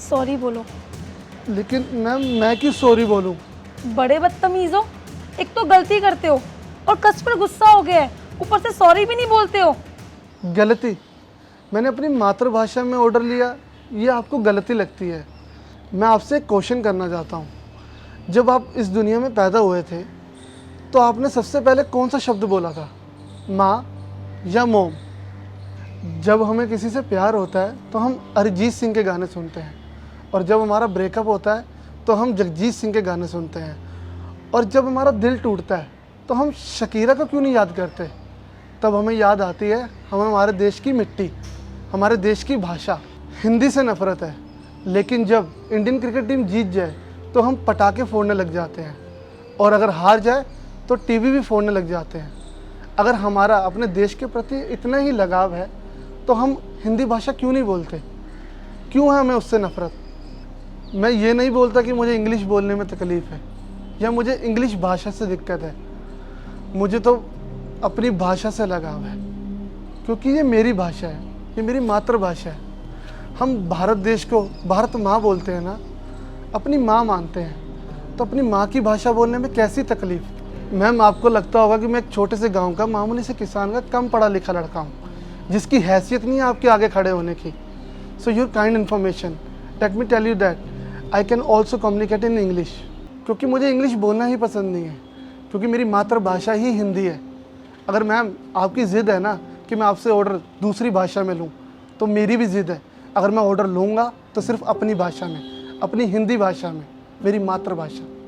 Sorry बोलो। लेकिन ma'am मैं क्यों सॉरी बोलूँ? बड़े बदतमीज हो, एक तो गलती करते हो और कस्टमर गुस्सा हो गया है, ऊपर से सॉरी भी नहीं बोलते हो। गलती? मैंने अपनी मातृभाषा में ऑर्डर लिया, ये आपको गलती लगती है? मैं आपसे एक क्वेश्चन करना चाहता हूँ। जब आप इस दुनिया में पैदा हुए थे तो आपने सबसे पहले कौन सा शब्द बोला था, माँ या मोम? जब हमें किसी से प्यार होता है तो हम अरिजीत सिंह के गाने सुनते हैं, और जब हमारा ब्रेकअप होता है तो हम जगजीत सिंह के गाने सुनते हैं, और जब हमारा दिल टूटता है तो हम शकीरा को क्यों नहीं याद करते? तब हमें याद आती है हमारे देश की मिट्टी, हमारे देश की भाषा। हिंदी से नफ़रत है, लेकिन जब इंडियन क्रिकेट टीम जीत जाए तो हम पटाखे फोड़ने लग जाते हैं, और अगर हार जाए तो टीवी भी फोड़ने लग जाते हैं। अगर हमारा अपने देश के प्रति इतना ही लगाव है तो हम हिंदी भाषा क्यों नहीं बोलते? क्यों है हमें उससे नफ़रत? मैं ये नहीं बोलता कि मुझे इंग्लिश बोलने में तकलीफ़ है या मुझे इंग्लिश भाषा से दिक्कत है। मुझे तो अपनी भाषा से लगाव है, क्योंकि ये मेरी भाषा है, ये मेरी मातृभाषा है। हम भारत देश को भारत माँ बोलते हैं ना, अपनी माँ मानते हैं, तो अपनी माँ की भाषा बोलने में कैसी तकलीफ़? मैम आपको लगता होगा कि मैं एक छोटे से गांव का मामूली से किसान का कम पढ़ा लिखा लड़का हूँ, जिसकी हैसियत नहीं है आपके आगे खड़े होने की। So your kind information, let me tell you that I can also communicate in English, क्योंकि मुझे इंग्लिश बोलना ही पसंद नहीं है, क्योंकि मेरी मातृभाषा ही हिंदी है। अगर मैम आपकी ज़िद है ना कि मैं आपसे ऑर्डर दूसरी भाषा में लूँ, तो मेरी भी ज़िद है। अगर मैं ऑर्डर लूँगा तो सिर्फ अपनी भाषा में, अपनी हिंदी भाषा में, मेरी मातृभाषा।